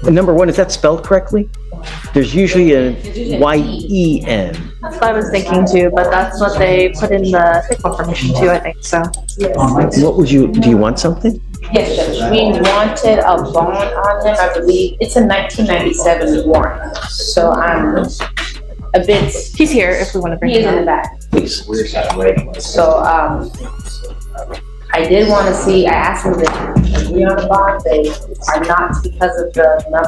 Number one, is that spelled correctly? There's usually a Y-E-N. That's what I was thinking too, but that's what they put in the confirmation too, I think, so. What would you, do you want something? Yes, Judge. We wanted a bond on him. I believe it's a 1997 warrant. So I'm a bit. He's here if we want to bring He is him in the up. back. Please. So I did want to see. I asked him to agree on a bond. They are not because of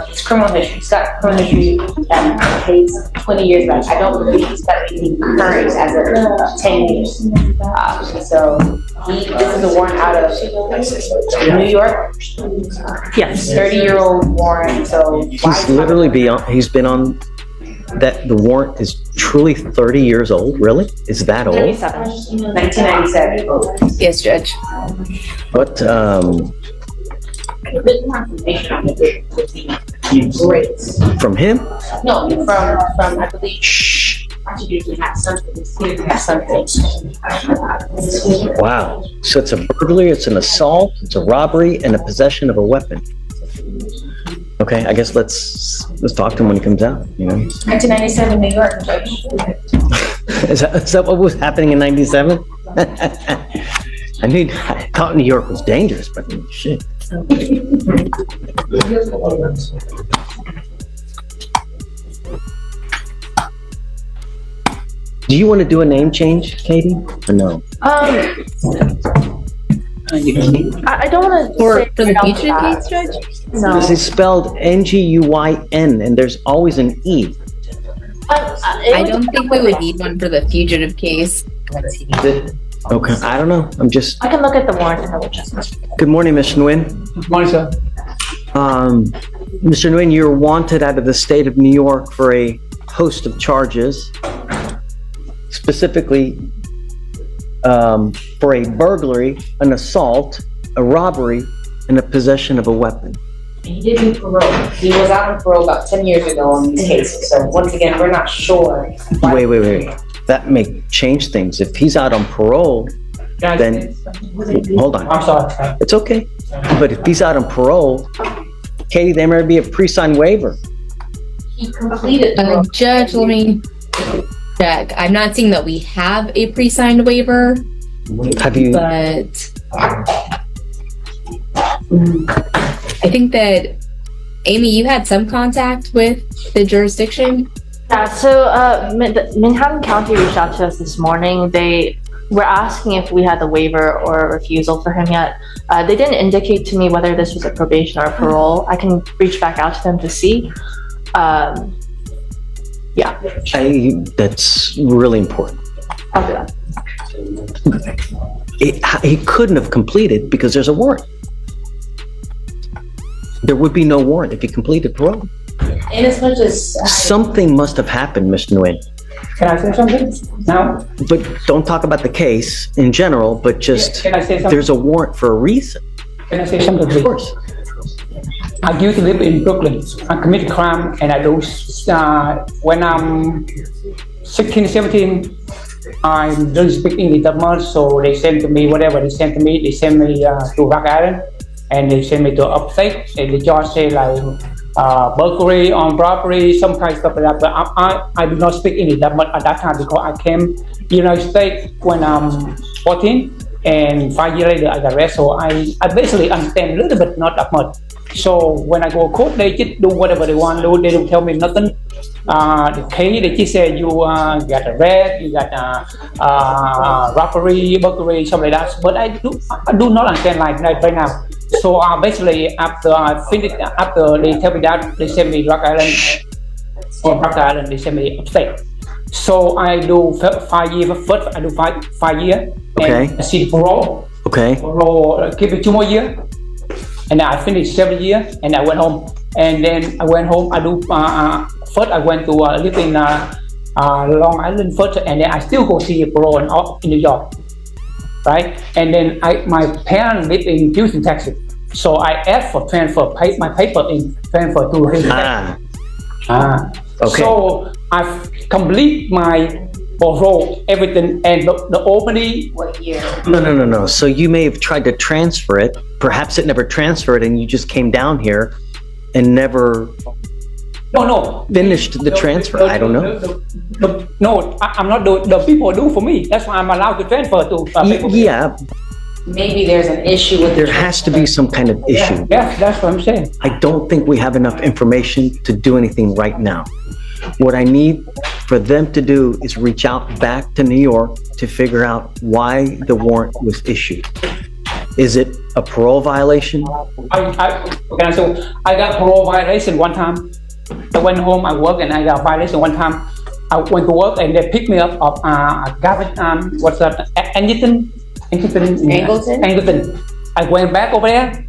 his criminal history. He's got criminal history that dates 20 years back. I don't believe he's got anything current as of 10 years. So this is a warrant out of New York. Yes. 30-year-old warrant. So He's literally he's been on, that the warrant is truly 30 years old, really? Is that old? 1997. Yes, Judge. What, Written confirmation on it. Great. from him? No, from I believe. I usually have something. Wow. So it's a burglary, it's an assault, it's a robbery, and a possession of a weapon. Okay, I guess let's talk to him when he comes out, you know? 1997 New York, Judge. Is that what was happening in 97? I thought New York was dangerous, but shit. Do you want to do a name change, Katie, or no? I don't want to. For the future case, Judge? No. This is spelled N-G-U-Y-N, and there's always an E. I don't think we would need one for the fugitive case. Okay, I don't know. I'm just. I can look at the warrant and double check. Good morning, Mr. Nguyen. Good morning, sir. Mr. Nguyen, you're wanted out of the state of New York for a host of charges, specifically for a burglary, an assault, a robbery, and a possession of a weapon. He did do parole. He was out on parole about 10 years ago on these cases. So once again, we're not sure. Wait. That may change things. If he's out on parole, then, hold on. I'm sorry. It's okay. But if he's out on parole, Katie, there may be a pre-signed waiver. He completed parole. Judge, let me check. I'm not seeing that we have a pre-signed waiver, Have you? but I think that, Amy, you had some contact with the jurisdiction? Yeah, so Manhattan County reached out to us this morning. They were asking if we had the waiver or a refusal for him yet. They didn't indicate to me whether this was a probation or a parole. I can reach back out to them to see. Yeah. That's really important. I'll do that. He couldn't have completed because there's a warrant. There would be no warrant if he completed parole. In as much as Something must have happened, Mr. Nguyen. Can I say something now? But don't talk about the case in general, but just, Can I say something? there's a warrant for a reason. Can I say something, please? Of course. I used to live in Brooklyn. I committed crime, and I do. When I'm 16, 17, I don't speak English that much, so they send to me whatever they send to me. They send me to Rock Island, and they send me to upstate, and the judge say like burglary, on robbery, some kind of stuff like that. But I do not speak English that much at that time because I came to the United States when I'm 14, and 5 years later I got arrested. So I basically understand a little bit, not that much. So when I go to court, they just do whatever they want to do. They don't tell me nothing. The case, they just say you got arrested, you got robbery, burglary, something like that. But I do not understand like that right now. So basically, after I finished, after they tell me that, they send me Rock Island. From Rock Island, they send me upstate. So I do 5 years. First, I do 5 years. Okay. And I see the parole. Okay. Parole, give me 2 more years. And I finished 7 years, and I went home. And then I went home. I do first. I went to live in Long Island first, and then I still go see parole in New York, right? And then my parents live in Houston, Texas. So I asked for transfer, my paper in transfer to Houston. Okay. So I complete my parole, everything, and the opening. what year? No. So you may have tried to transfer it. Perhaps it never transferred and you just came down here and never No. finished the transfer. I don't know. No, I'm not the people do for me. That's why I'm allowed to transfer to. People. Yeah, Maybe there's an issue with. there has to be some kind of issue. Yeah, that's what I'm saying. I don't think we have enough information to do anything right now. What I need for them to do is reach out back to New York to figure out why the warrant was issued. Is it a parole violation? I got parole violation one time. I went home, I worked, and I got violation one time. I went to work and they picked me up of what's that? Angleton. I went back over there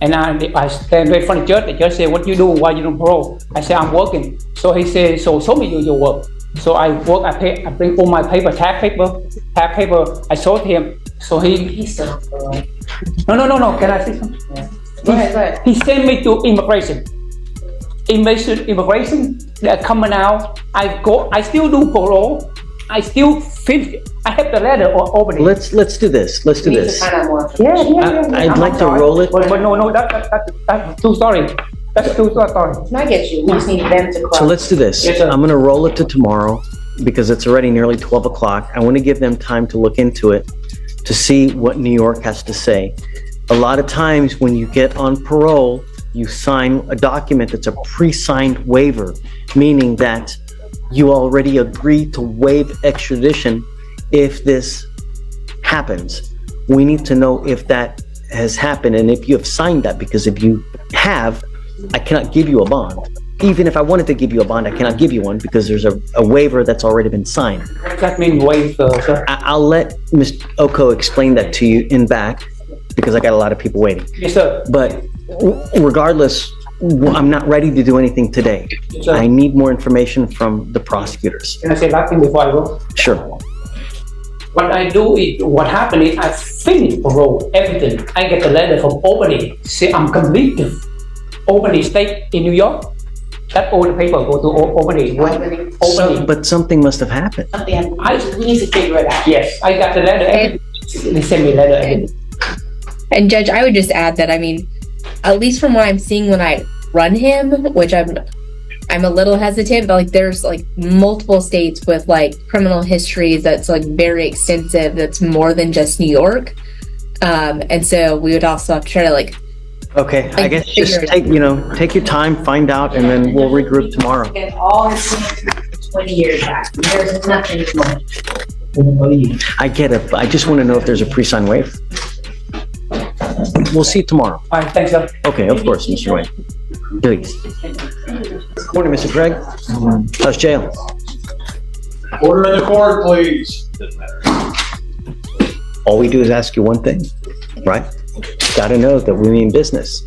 and I stand in front of the judge. The judge said, "What you do? Why you don't parole?" I said, "I'm working." So he said, "So show me your work." So I work. I bring all my paper, tab paper. I showed him. So He's still on parole. No. Can I say something? Go ahead. He sent me to immigration. Immigration, they're coming out. I still do parole. I still finish. I have the letter over there. Let's do this. Let's do We need to this. find out more. Yeah. I'd I'm like to sorry. roll it. But no, that's too sorry. That's too sorry. No, I get you. We just need them to So let's do this. Yes, sir. I'm gonna roll it to tomorrow because it's already nearly 12 o'clock. I want to give them time to look into it, to see what New York has to say. A lot of times when you get on parole, you sign a document that's a pre-signed waiver, meaning that you already agree to waive extradition if this happens. We need to know if that has happened and if you have signed that, because if you have, I cannot give you a bond. Even if I wanted to give you a bond, I cannot give you one because there's a waiver that's already been signed. What does that mean, waive, sir? I'll let Ms. Oko explain that to you in back because I got a lot of people waiting. Yes, sir. But regardless, I'm not ready to do anything today. Yes, sir. I need more information from the prosecutors. Can I say last thing before I go? Sure. What I do is, what happened is I finish parole, everything. I get a letter from Albany, say I'm convicted. Albany State in New York. That all the paper go to Albany. So, but something must have happened. We need to figure it out. Yes, I got the letter. They send me a letter. Everything. And Judge, I would just add that, I mean, at least from what I'm seeing when I run him, which I'm a little hesitant, but like there's like multiple states with like criminal histories that's like very extensive, that's more than just New York. And so we would also have to try to like, Okay, I guess just take your time, find out, and then we'll regroup tomorrow. Get all his 20 years back. There's nothing more. I get it, but I just want to know if there's a pre-signed waiver. We'll see you tomorrow. All right, thanks, sir. Okay, of course, Mr. Wayne. Please. Morning, Mr. Gregg. How's jail? Order in the court, please. All we do is ask you one thing, right? Got to know that we mean business.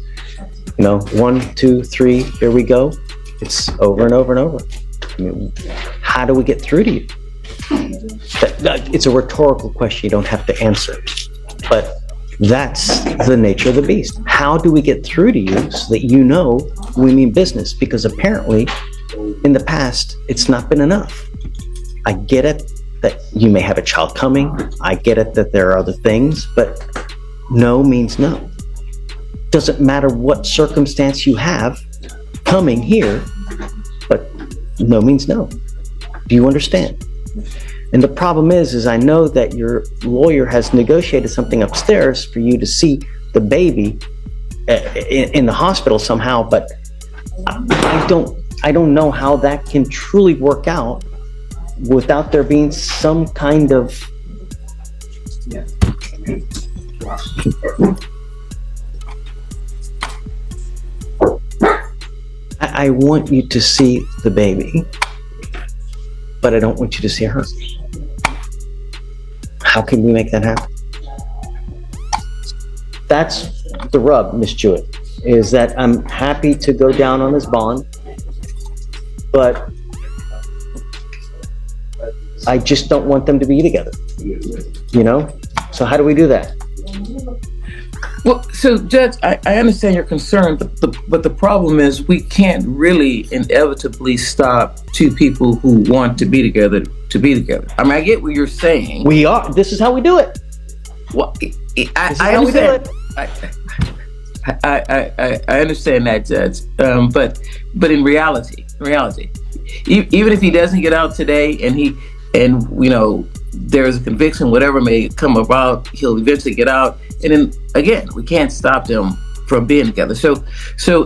1, 2, 3, here we go. It's over and over and over. I mean, how do we get through to you? It's a rhetorical question you don't have to answer. But that's the nature of the beast. How do we get through to you so that you know we mean business? Because apparently, in the past, it's not been enough. I get it that you may have a child coming. I get it that there are other things, but no means no. Doesn't matter what circumstance you have coming here, but no means no. Do you understand? And the problem is I know that your lawyer has negotiated something upstairs for you to see the baby in the hospital somehow, but I don't know how that can truly work out without there being some kind of I want you to see the baby, but I don't want you to see her. How can we make that happen? That's the rub, Miss Jewett, is that I'm happy to go down on this bond, but I just don't want them to be together, So how do we do that? Well, so Judge, I understand your concern, but the problem is we can't really inevitably stop two people who want to be together. I mean, I get what you're saying. We are. This is how we do it. Well, This is I how we do understand. it. I understand that, Judge. But in reality, even if he doesn't get out today, and there's a conviction, whatever may come about, he'll eventually get out. And then again, we can't stop them from being together. So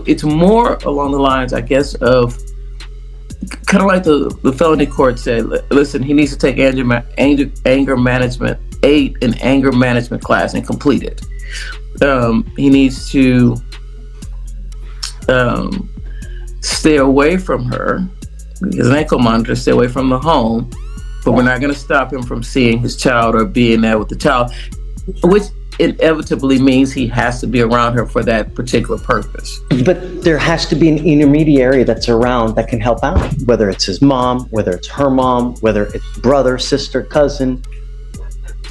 it's more along the lines, I guess, of kind of like the felony court said. Listen, he needs to take an anger management class and complete it. He needs to stay away from her. As an ankle monitor, stay away from the home, but we're not going to stop him from seeing his child or being there with the child, which inevitably means he has to be around her for that particular purpose. But there has to be an intermediary that's around that can help out, whether it's his mom, whether it's her mom, whether it's brother, sister, cousin.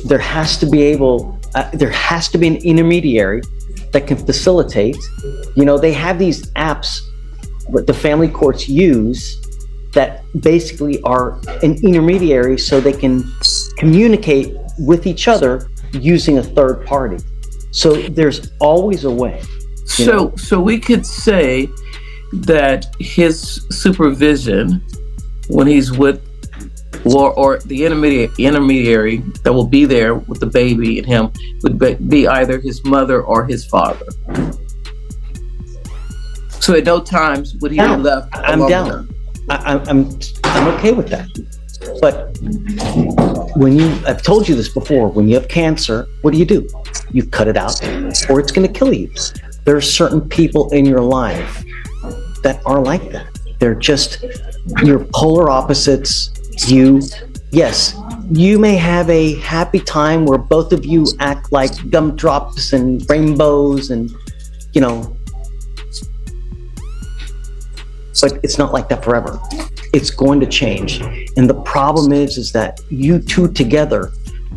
There has to be an intermediary that can facilitate. They have these apps that the family courts use that basically are an intermediary so they can communicate with each other using a third party. So there's always a way. So we could say that his supervision when he's with or the intermediary that will be there with the baby and him would be either his mother or his father. So at no times would he be left alone. I'm down. I'm okay with that. But I've told you this before, when you have cancer, what do? You cut it out or it's going to kill you. There are certain people in your life that are like that. They're just your polar opposites. Yes, you may have a happy time where both of you act like gumdrops and rainbows and, but it's not like that forever. It's going to change. And the problem is that you two together,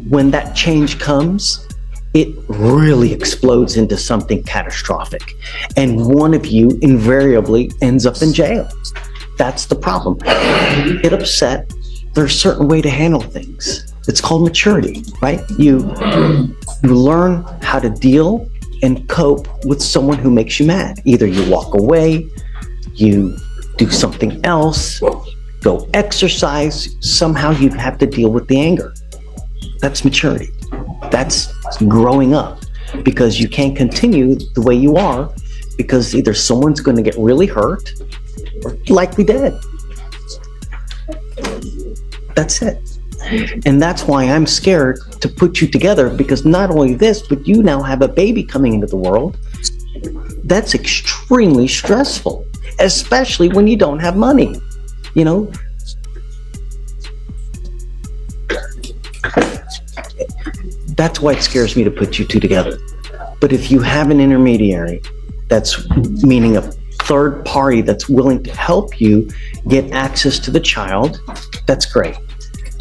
when that change comes, it really explodes into something catastrophic. And one of you invariably ends up in jail. That's the problem. You get upset. There's a certain way to handle things. It's called maturity, right? You learn how to deal and cope with someone who makes you mad. Either you walk away, you do something else, go exercise. Somehow you have to deal with the anger. That's maturity. That's growing up, because you can't continue the way you are, because either someone's going to get really hurt or likely dead. That's it. And that's why I'm scared to put you together, because not only this, but you now have a baby coming into the world. That's extremely stressful, especially when you don't have money, That's why it scares me to put you two together. But if you have an intermediary, that's meaning a third party that's willing to help you get access to the child, that's great.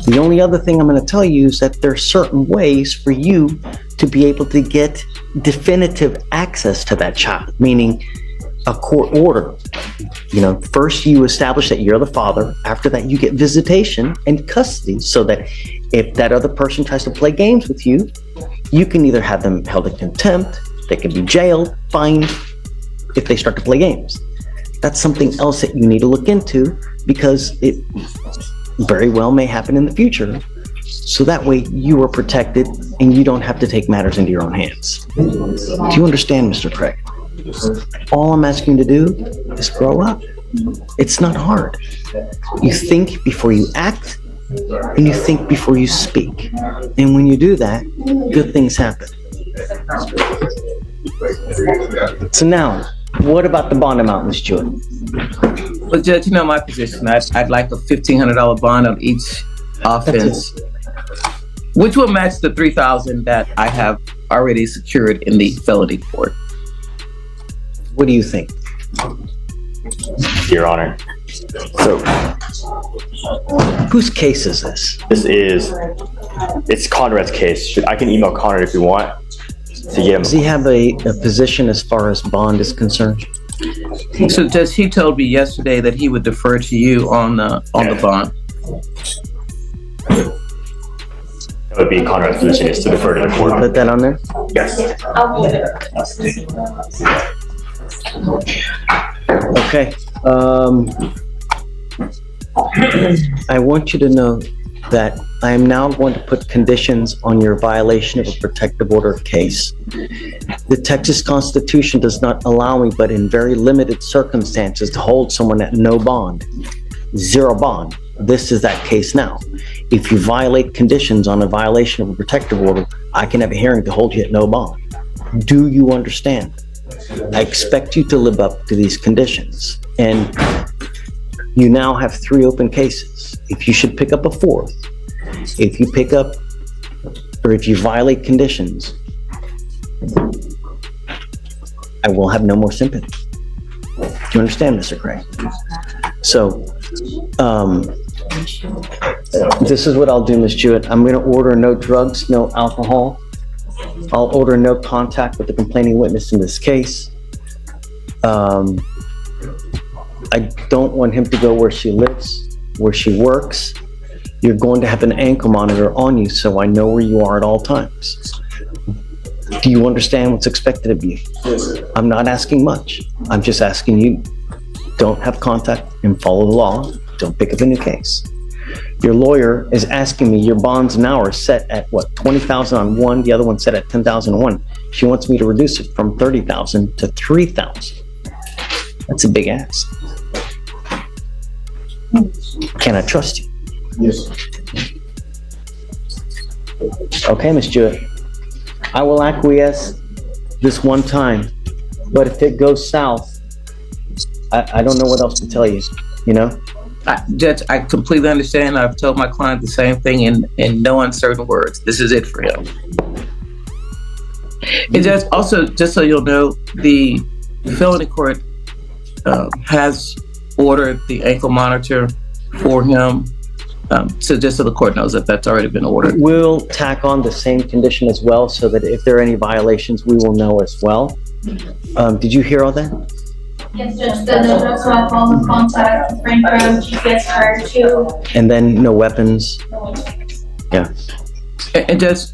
The only other thing I'm going to tell you is that there are certain ways for you to be able to get definitive access to that child, meaning a court order. First you establish that you're the father. After that, you get visitation and custody, so that if that other person tries to play games with you, you can either have them held in contempt, they can be jailed, fined, if they start to play games. That's something else that you need to look into, because it very well may happen in the future. So that way you are protected and you don't have to take matters into your own hands. Do you understand, Mr. Craig? All I'm asking you to do is grow up. It's not hard. You think before you act, and you think before you speak. And when you do that, good things happen. So now, what about the bond amount, Ms. Jewett? Well, Judge, my position. I'd like a $1,500 bond on each offense, which will match the $3,000 that I have already secured in the felony court. What do you think? Your Honor. So, whose case is this? It's Conrad's case. I can email Conrad if you want to get him. Does he have a position as far as bond is concerned? So, Judge, he told me yesterday that he would defer to you on the bond. That would be Conrad's position, is to defer to the court. Put that on there? Yes. Okay. I want you to know that I am now going to put conditions on your violation of a protective order case. The Texas Constitution does not allow me, but in very limited circumstances, to hold someone at no bond, zero bond. This is that case now. If you violate conditions on a violation of a protective order, I can have a hearing to hold you at no bond. Do you understand? I expect you to live up to these conditions. And you now have 3 open cases. If you should pick up a 4th, if you pick up, or if you violate conditions, I will have no more sympathy. Do you understand, Mr. Craig? So, this is what I'll do, Ms. Jewett. I'm gonna order no drugs, no alcohol. I'll order no contact with the complaining witness in this case. I don't want him to go where she lives, where she works. You're going to have an ankle monitor on you, so I know where you are at all times. Do you understand what's expected of you? I'm not asking much. I'm just asking you, don't have contact and follow the law. Don't pick up a new case. Your lawyer is asking me, your bonds now are set at what, 20,000 on one, the other one set at 10,000 on one. She wants me to reduce it from 30,000 to 3,000. That's a big ask. Can I trust you? Yes. Okay, Ms. Jewett. I will acquiesce this one time, but if it goes south, I don't know what else to tell you, you know? Judge, I completely understand. I've told my client the same thing in no uncertain words. This is it for him. And Judge, also, just so you'll know, the felony court has ordered the ankle monitor for him. So just so the court knows that that's already been ordered. We'll tack on the same condition as well, so that if there are any violations, we will know as well. Did you hear all that? Yes, Judge, the no drugs, no alcohol, no contact, refrain from GPS prior to. And then no weapons? Yeah. And just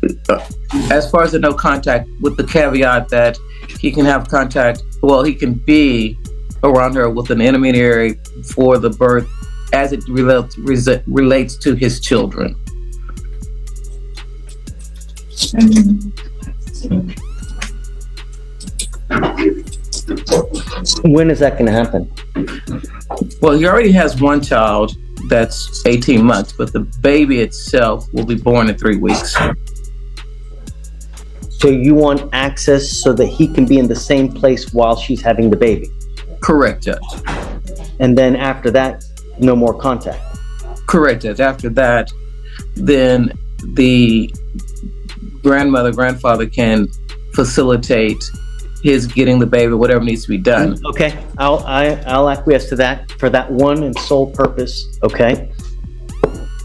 as far as the no contact, with the caveat that he can have contact, well, he can be around her with an intermediary for the birth as it relates to his children. When is that going to happen? Well, he already has one child that's 18 months, but the baby itself will be born in 3 weeks. So you want access so that he can be in the same place while she's having the baby? Correct, Judge. And then after that, no more contact? Correct, Judge. After that, then the grandfather can facilitate his getting the baby, whatever needs to be done. Okay, I'll acquiesce to that for that one and sole purpose, okay?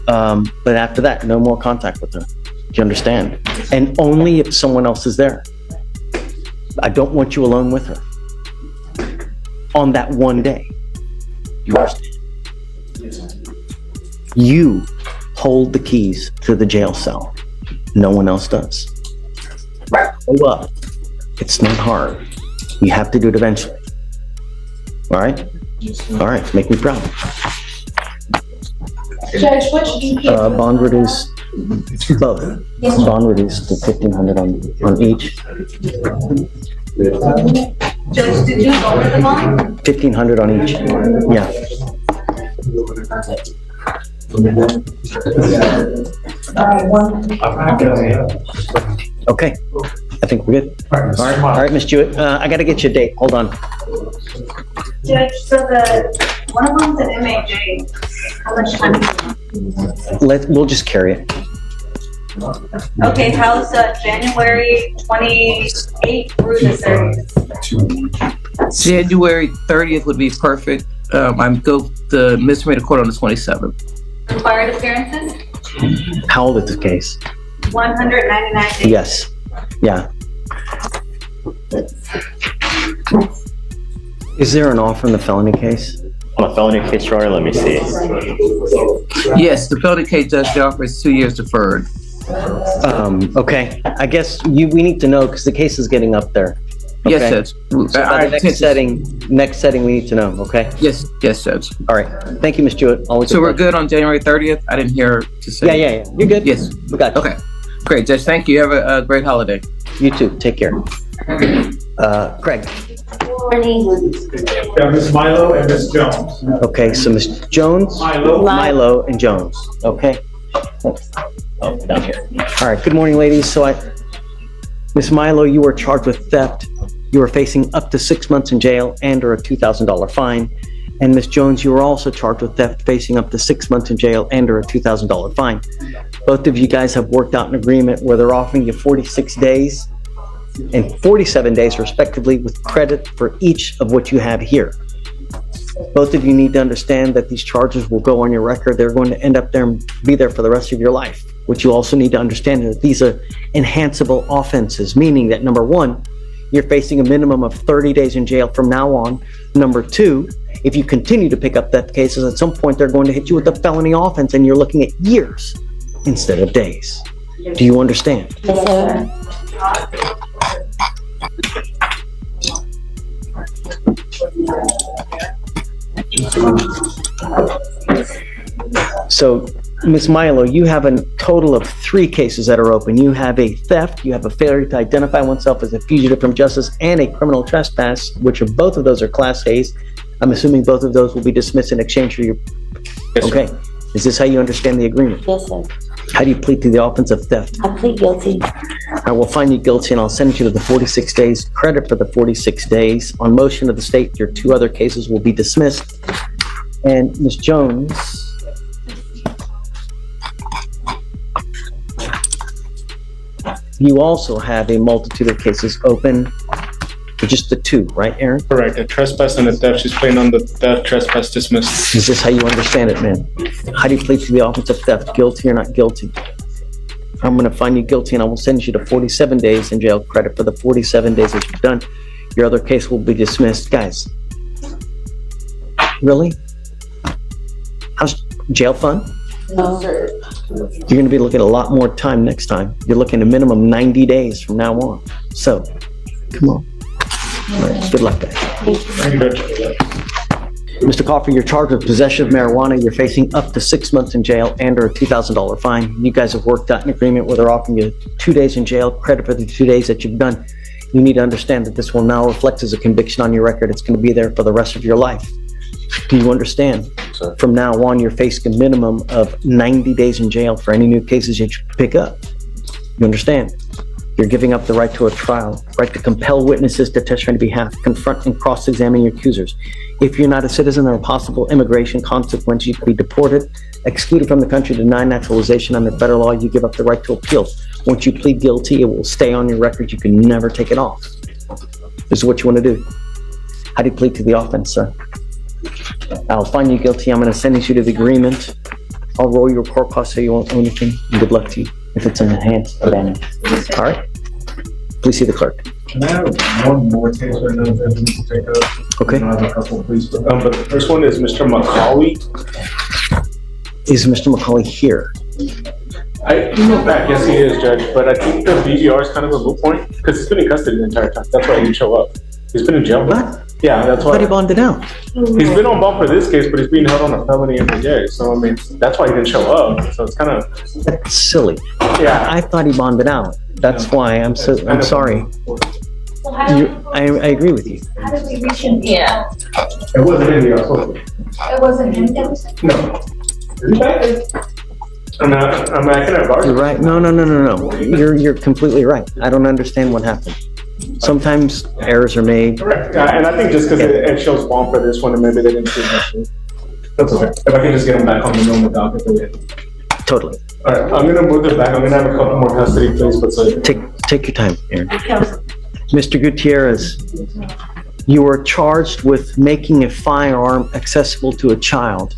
But after that, no more contact with her. Do you understand? And only if someone else is there. I don't want you alone with her on that one day. You understand? You hold the keys to the jail cell. No one else does. Hold up. It's not hard. You have to do it eventually. All right? All right, make me proud. Judge, what should you Bond reduced, both. Bond reduced to 1,500 on each. Judge, did you go with the bond? 1,500 on each. Yeah. Okay, I think we're good. All right, Ms. Jewett, I gotta get you a date. Hold on. Judge, so one of them's an MAJ. How much time? We'll just carry it. Okay, how's January 28th through the 30th? January 30th would be perfect. I'm go the misdemeanor court on the 27th. Required appearances? How old is this case? 199 days. Yes. Yeah. Is there an offer in the felony case? On a felony case, Your Honor, let me see. Yes, the felony case judge, the offer is 2 years deferred. Okay, I guess we need to know because the case is getting up there. Yes, Okay? Judge. So by the next setting, we need to know, okay? Yes, Judge. All right, thank you, Ms. Jewett. Always a So we're pleasure. good on January 30th? I didn't hear to say. Yeah, you're good. Yes. We got you. Okay. Great, Judge. Thank you. Have a great holiday. You too, take care. Craig, Yeah, Ms. Milo and Ms. Jones. okay, so Ms. Jones, Milo. Milo, and Jones, okay? Oh, down here. All right, good morning, ladies. So Ms. Milo, you were charged with theft. You were facing up to 6 months in jail and or a $2,000 fine. And Ms. Jones, you were also charged with theft, facing up to 6 months in jail and or a $2,000 fine. Both of you guys have worked out an agreement where they're offering you 46 days and 47 days respectively with credit for each of what you have here. Both of you need to understand that these charges will go on your record. They're going to end up there and be there for the rest of your life. What you also need to understand is that these are enhanceable offenses, meaning that number one, you're facing a minimum of 30 days in jail from now on. Number two, if you continue to pick up theft cases, at some point they're going to hit you with a felony offense and you're looking at years instead of days. Do you understand? Yes, sir. So, Ms. Milo, you have a total of 3 cases that are open. You have a theft, you have a failure to identify oneself as a fugitive from justice, and a criminal trespass, which of both of those are Class A's. I'm assuming both of those will be dismissed in exchange for your... Yes, sir. Okay. Is this how you understand the agreement? Yes, sir. How do you plead to the offense of theft? I plead guilty. I will find you guilty and I'll send you to the 46 days, credit for the 46 days. On motion of the state, your 2 other cases will be dismissed. And Ms. Jones, you also have a multitude of cases open, just the 2, right, Aaron? Correct, a trespass and a theft. She's playing on the theft, trespass, dismissed. Is this how you understand it, man? How do you plead to the offense of theft, guilty or not guilty? I'm gonna find you guilty and I will send you to 47 days in jail, credit for the 47 days that you've done. Your other case will be dismissed. Guys, really? How's jail fun? No. You're gonna be looking at a lot more time next time. You're looking at a minimum 90 days from now on. So, come on. All right, good luck, guys. Thank you, Judge. Mr. Coffey, you're charged with possession of marijuana. You're facing up to 6 months in jail and or a $2,000 fine. You guys have worked out an agreement where they're offering you 2 days in jail, credit for the 2 days that you've done. You need to understand that this will now reflect as a conviction on your record. It's going to be there for the rest of your life. Do you understand? Sir. From now on, you're facing a minimum of 90 days in jail for any new cases that you pick up. You understand? You're giving up the right to a trial, right to compel witnesses to testify on your behalf, confront and cross-examine your accusers. If you're not a citizen, there are possible immigration consequences. You could be deported, excluded from the country, denied naturalization under federal law. You give up the right to appeal. Once you plead guilty, it will stay on your record. You can never take it off. This is what you want to do. How do you plead to the offense, sir? I'll find you guilty. I'm going to sentence you to the agreement. I'll roll your court costs so you won't owe anything. Good luck to you if it's in the hands of any. All right? Please see the clerk. Can I have one more case right now that we can take up? Okay. I have a couple, please. But the first one is Mr. McCauley. Is Mr. McCauley here? I emailed back, yes, he is, Judge, but I think the BVR is kind of a moot point because he's been in custody the entire time. That's why he didn't show up. He's been in jail. What? Yeah, that's I thought he why. bonded out. He's been on bond for this case, but he's being held on a felony every day. So, I mean, that's why he didn't show up. So it's kind of, That's silly. yeah. I thought he bonded out. That's why I'm sorry. So how did, I agree with you. how did we reach him? Yeah. It wasn't in the also. It wasn't him that was. No. I'm not gonna You're argue. right. No. You're completely right. I don't understand what happened. Sometimes errors are made. Correct. And I think just because it shows bond for this one, and maybe they didn't see it. That's okay. If I can just get him back on the normal docket for you. Totally. All right, I'm gonna move it back. I'm gonna have a couple more custody, please, but so. Take your time, Aaron. Mr. Gutierrez, you were charged with making a firearm accessible to a child.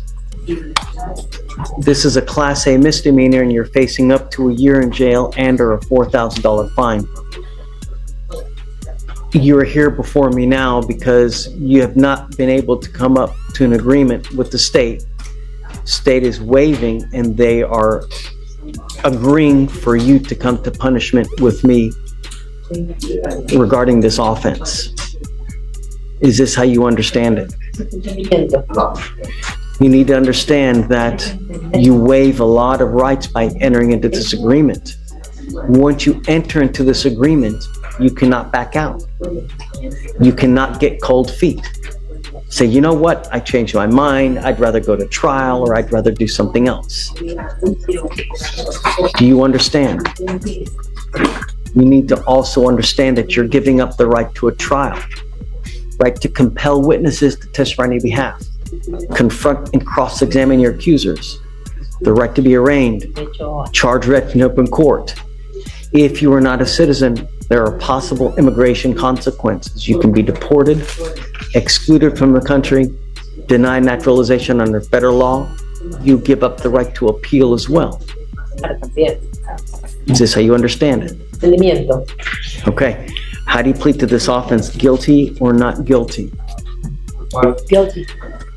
This is a Class A misdemeanor and you're facing up to a year in jail and or a $4,000 fine. You are here before me now because you have not been able to come up to an agreement with the state. State is waiving and they are agreeing for you to come to punishment with me regarding this offense. Is this how you understand it? You need to understand that you waive a lot of rights by entering into this agreement. Once you enter into this agreement, you cannot back out. You cannot get cold feet. Say, you know what, I changed my mind, I'd rather go to trial, or I'd rather do something else. Do you understand? You need to also understand that you're giving up the right to a trial, right to compel witnesses to testify on your behalf, confront and cross-examine your accusers, the right to be arraigned, charged in open court. If you are not a citizen, there are possible immigration consequences. You can be deported, excluded from the country, denied naturalization under federal law. You give up the right to appeal as well. Is this how you understand it? Okay. How do you plead to this offense? Guilty or not guilty? Guilty.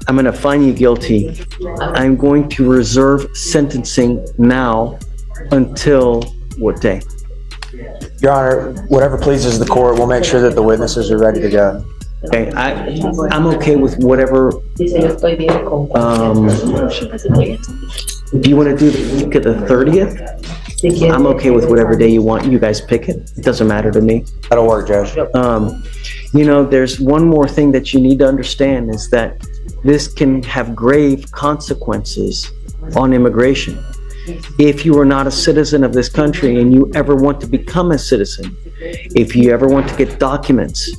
I'm going to find you guilty. I'm going to reserve sentencing now until what day? Your Honor, whatever pleases the court, we'll make sure that the witnesses are ready to go. Okay, I'm okay with whatever. Do you want to do the week of the 30th? I'm okay with whatever day you want. You guys pick it. It doesn't matter to me. That'll work, Judge. You know, there's one more thing that you need to understand is that this can have grave consequences on immigration. If you are not a citizen of this country and you ever want to become a citizen, if you ever want to get documents,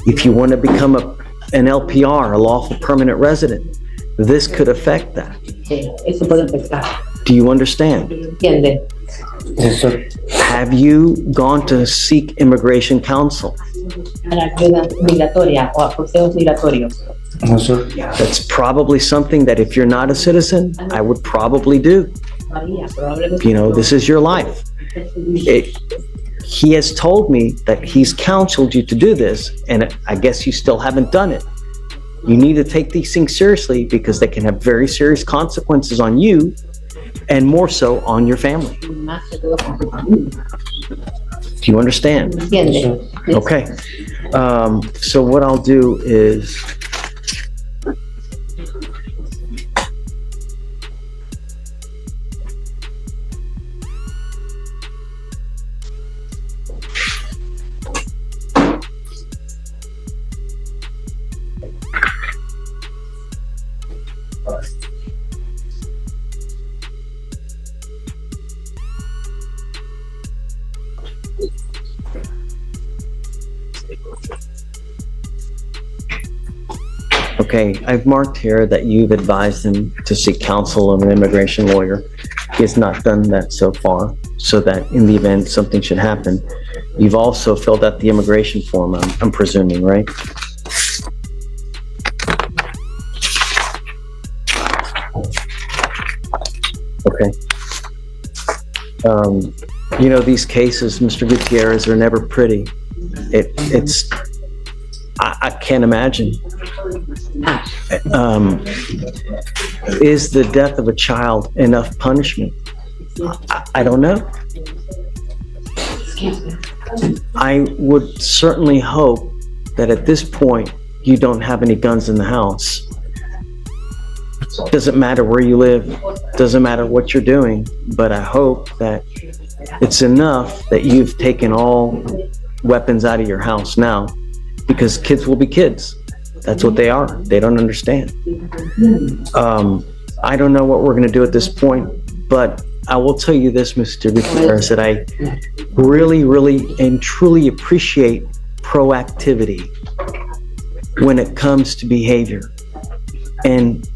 if you want to become an LPR, a lawful permanent resident, this could affect that. Do you understand? Yes, sir. Have you gone to seek immigration counsel? No, sir. That's probably something that if you're not a citizen, I would probably do. You know, this is your life. He has told me that he's counseled you to do this, and I guess you still haven't done it. You need to take these things seriously because they can have very serious consequences on you and more so on your family. Do you understand? Okay. So what I'll do is okay, I've marked here that you've advised him to seek counsel of an immigration lawyer. He has not done that so far, so that in the event something should happen. You've also filled out the immigration form, I'm presuming, right? Okay. You know, these cases, Mr. Gutierrez, are never pretty. I can't imagine. Is the death of a child enough punishment? I don't know. I would certainly hope that at this point, you don't have any guns in the house. Doesn't matter where you live, doesn't matter what you're doing, but I hope that it's enough that you've taken all weapons out of your house now, because kids will be kids. That's what they are. They don't understand. I don't know what we're going to do at this point, but I will tell you this, Mr. Gutierrez, that I really, really and truly appreciate proactivity when it comes to behavior. And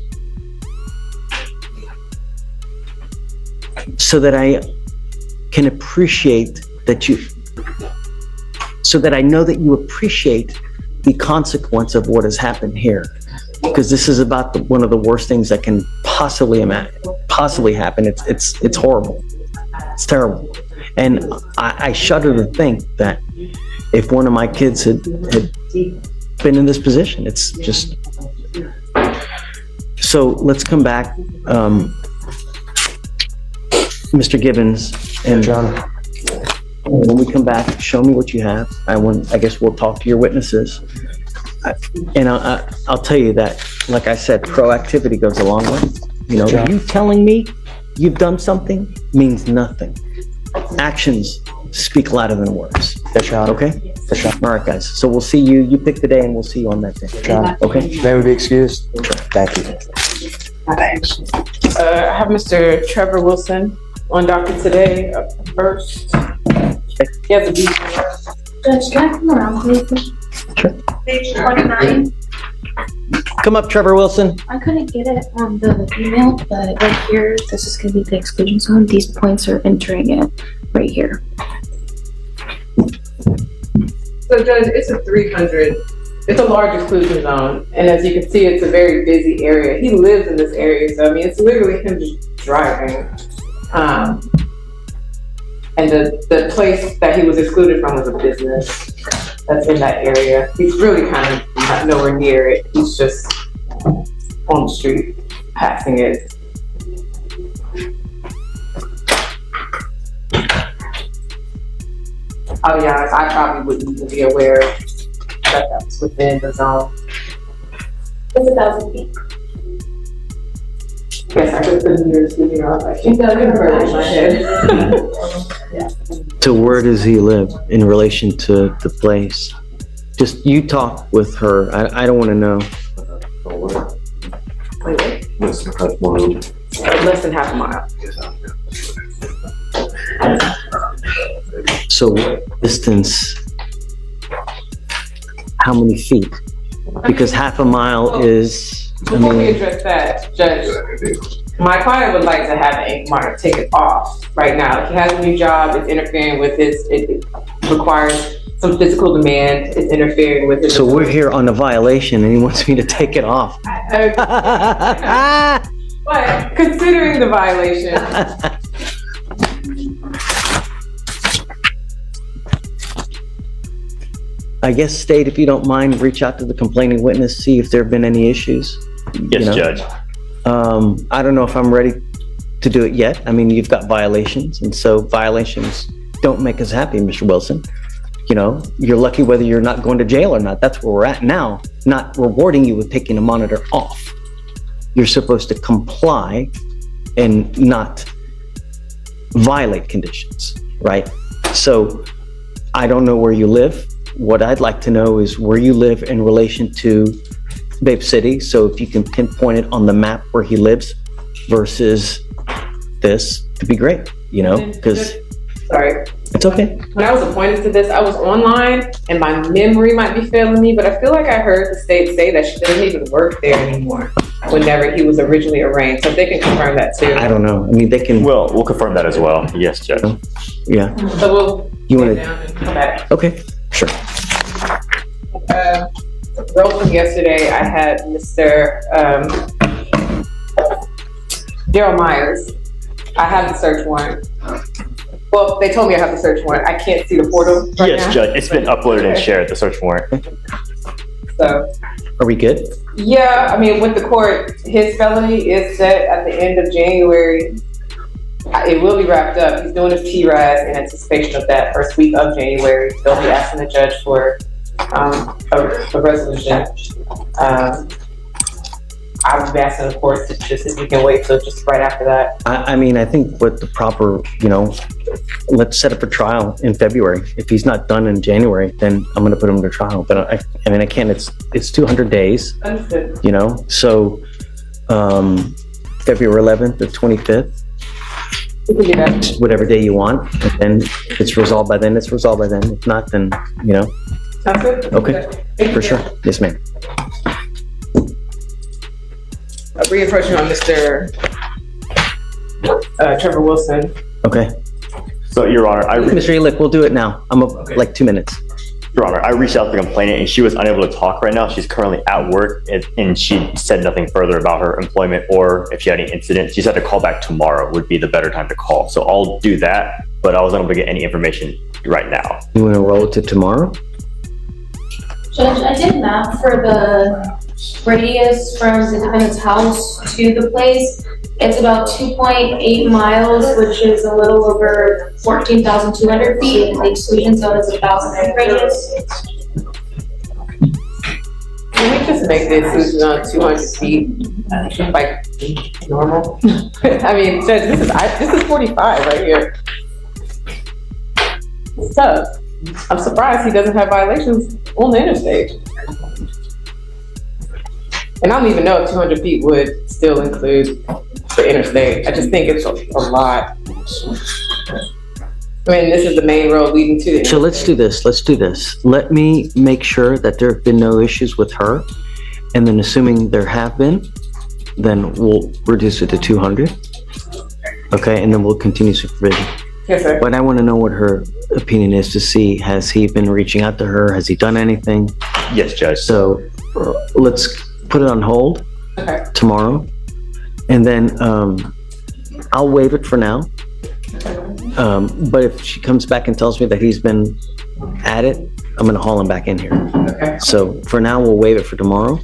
so that I can appreciate that so that I know that you appreciate the consequence of what has happened here, because this is about one of the worst things that can possibly happen. It's horrible. It's terrible. And I shudder to think that if one of my kids had been in this position, it's just. So let's come back. Mr. Gibbons, and John. when we come back, show me what you have. I guess we'll talk to your witnesses. And I'll tell you that, like I said, proactivity goes a long way. You know, John. you telling me you've done something means nothing. Actions speak louder than words. Yes, Your Honor. Okay? Yes, Your Honor. All right, guys. So we'll see you. You pick the day and we'll see you on that day. Your Honor. Okay? May we be excused? Thank you. Thanks. I have Mr. Trevor Wilson on docket today, first. He has a beat. Judge, can I come around, please? Sure. Page 29. Come up, Trevor Wilson. I couldn't get it on the email, but right here, this is gonna be the exclusion zone. These points are entering it right here. So Judge, it's a 300, it's a large exclusion zone, and as you can see, it's a very busy area. He lives in this area, so I mean, it's literally him just driving. And the place that he was excluded from was a business that's in that area. He's really kind of not nowhere near it. He's just on the street, passing it. I'll be honest, I probably wouldn't even be aware that that was within the zone. It's 1,000 feet. Yes, I could put meters, you know, I can't convert it in my head. So where does he live in relation to the place? Just you talk with her. I don't want to know. Wait, less than half a mile. So distance, how many feet? Because half a mile is, Before we address that, Judge, my client would like to have the ink marker taken off right now. He has a new job, it's interfering with his, it requires some physical demand, it's interfering with his. so we're here on a violation and he wants me to take it off. But considering the violation, I guess state, if you don't mind, reach out to the complaining witness, see if there have been any issues. Yes, You know? Judge. I don't know if I'm ready to do it yet. I mean, you've got violations, and so violations don't make us happy, Mr. Wilson. You know, you're lucky whether you're not going to jail or not. That's where we're at now, not rewarding you with taking a monitor off. You're supposed to comply and not violate conditions, right? So I don't know where you live. What I'd like to know is where you live in relation to Babe City. So if you can pinpoint it on the map where he lives versus this, it'd be great, you know, because sorry. it's okay. When I was appointed to this, I was online and my memory might be failing me, but I feel like I heard the state say that she doesn't even work there anymore whenever he was originally arraigned. So if they can confirm that too. I don't know. I mean, they can, We'll confirm that as well. Yes, Judge. yeah. So we'll You get want down and come back. to, okay, sure. Rolling yesterday, I had Mr. Daryl Myers. I have the search warrant. Well, they told me I have the search warrant. I can't see the portal right Yes, now. Judge. It's been uploaded and shared, the search warrant. So, Are we good? yeah, I mean, with the court, his felony is set at the end of January. It will be wrapped up. He's doing his TRAS in anticipation of that first week of January. They'll be asking the judge for a resolution. I would be asking the court to just, if you can wait till just right after that. I mean, I think what the proper, you know, let's set up a trial in February. If he's not done in January, then I'm gonna put him to trial. But I mean, I can't, it's 200 days, Understood. you know? So, February 11th or 25th, We can do that. whatever day you want, and then if it's resolved by then, it's resolved by then. If not, then, you know, Sounds good? Okay. Thank you. for sure. Yes, ma'am. A re-approaching on Mr. Trevor Wilson. Okay. So, Your Honor, Mr. Elick, we'll do it now. I'm up like 2 minutes. Your Honor, I reached out to the complainant and she was unable to talk right now. She's currently at work and she said nothing further about her employment or if she had any incident. She said to call back tomorrow would be the better time to call. So I'll do that, but I wasn't able to get any information right now. You want to roll it to tomorrow? Judge, I did map for the radius from the defendant's house to the place, It's about 2.8 miles, which is a little over 14,200 feet. The exclusion zone is 1,000 foot radius. Can we just make the exclusion zone 200 feet, like, normal? I mean, Judge, this is 45 right here. It's tough. I'm surprised he doesn't have violations on the interstate. And I don't even know if 200 feet would still include the interstate. I just think it's a lot. I mean, this is the main road leading to the So let's do this. Let me make sure that there have been no issues with her. And then assuming there have been, then we'll reduce it to 200. Okay, and then we'll continue supervision. Yes, sir. But I want to know what her opinion is to see, has he been reaching out to her? Has he done anything? Yes, Judge. So let's put it on hold Okay. tomorrow. And then I'll waive it for now. But if she comes back and tells me that he's been at it, I'm going to haul him back in here. Okay. So for now, we'll waive it for tomorrow.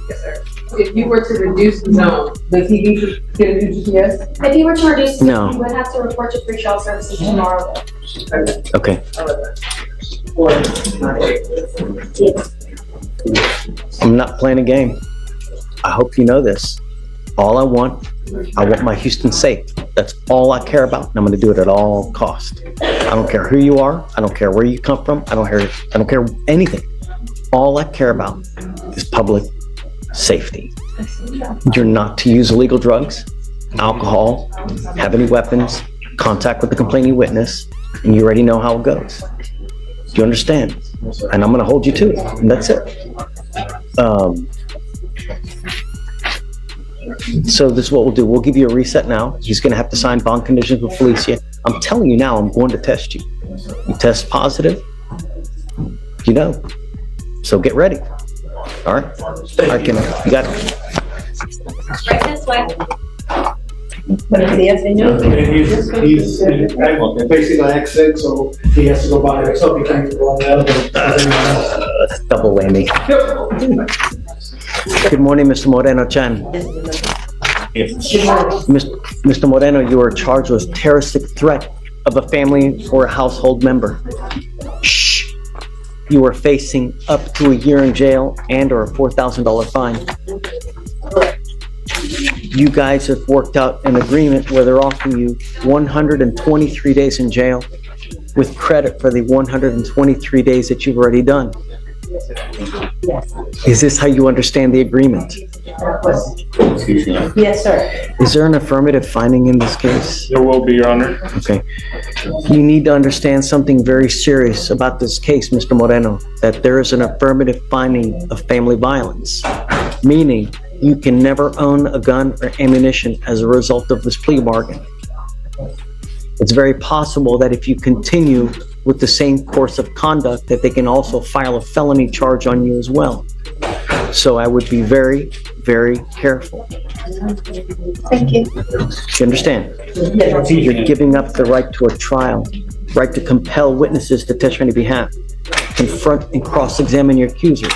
Yes, sir. If you were to reduce the zone, does he need to get a new GPS? If you were to reduce, No. you would have to report to free shell services tomorrow. Okay. I'm not playing a game. I hope you know this. All I want my Houston safe. That's all I care about, and I'm going to do it at all costs. I don't care who you are. I don't care where you come from. I don't care anything. All I care about is public safety. You're not to use illegal drugs, alcohol, have any weapons, contact with the complaining witness, and you already know how it goes. Do you understand? And I'm going to hold you to it, and that's it. So this is what we'll do. We'll give you a reset now. He's going to have to sign bond conditions with Felicia. I'm telling you now, I'm going to test you. You test positive, you know. So get ready. All right? All right, Kim, you got it. Right this way. He's basically accent, so he has to go by himself. He can't go on the other. Double whammy. Good morning, Mr. Moreno Chan. Mr. Moreno, you are charged with terroristic threat of a family or a household member. Shh. You are facing up to a year in jail and or a $4,000 fine. You guys have worked out an agreement where they're offering you 123 days in jail with credit for the 123 days that you've already done. Is this how you understand the agreement? Yes, sir. Is there an affirmative finding in this case? There will be, Your Honor. Okay. You need to understand something very serious about this case, Mr. Moreno, that there is an affirmative finding of family violence, meaning you can never own a gun or ammunition as a result of this plea bargain. It's very possible that if you continue with the same course of conduct, that they can also file a felony charge on you as well. So I would be very, very careful. Thank you. You understand? You're giving up the right to a trial, right to compel witnesses to testify on your behalf, confront and cross-examine your accusers.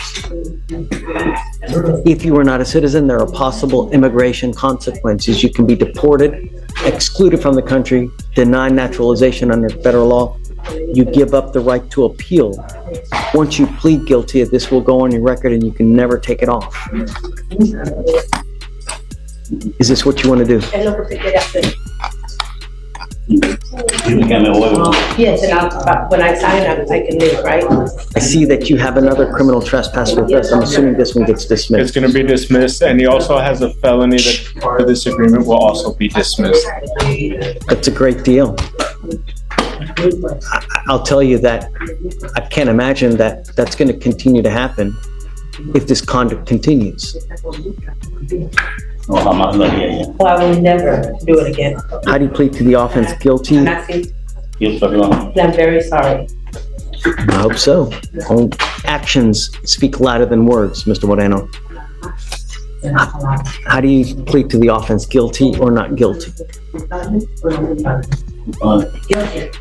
If you are not a citizen, there are possible immigration consequences. You can be deported, excluded from the country, denied naturalization under federal law. You give up the right to appeal. Once you plead guilty, this will go on your record and you can never take it off. Is this what you want to do? Yes, and when I sign up, I can leave, right? I see that you have another criminal trespass with us. I'm assuming this one gets It's dismissed. going to be dismissed, and he also has a felony that part of this agreement will also be dismissed. That's a great deal. I'll tell you that I can't imagine that that's going to continue to happen if this conduct continues. Well, I will never do it again. How do you plead to the offense? Guilty? I'm asking, I'm very sorry. I hope so. Actions speak louder than words, Mr. Moreno. How do you plead to the offense? Guilty or not guilty?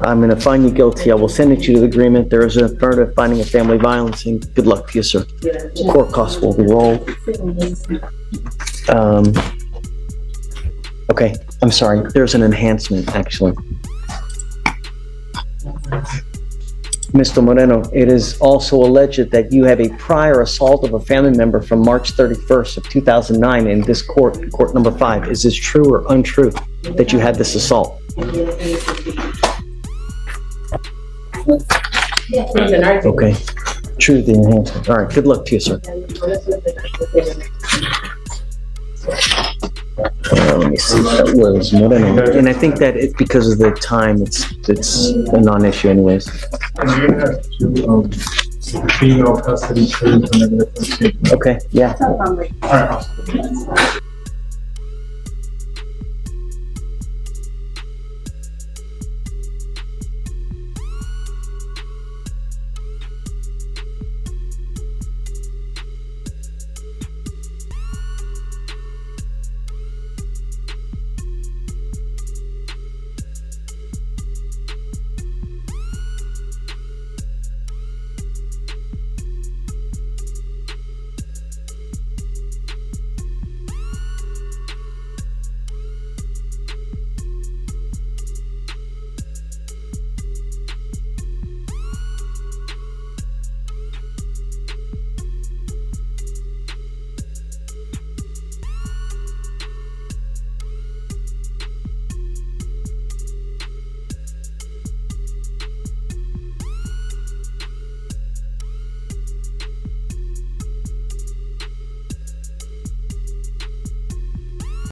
I'm going to find you guilty. I will send it you to the agreement. There is an affirmative finding of family violence, and good luck to you, sir. Court costs will be rolled. Okay, I'm sorry, there's an enhancement, actually. Mr. Moreno, it is also alleged that you have a prior assault of a family member from March 31st of 2009 in this court, court number 5. Is this true or untrue that you had this assault? Okay, true, the enhancement. All right, good luck to you, sir. Let me see, that was Moreno. And I think that it's because of the time, it's a non-issue anyways. Female custody. Okay, yeah. All right.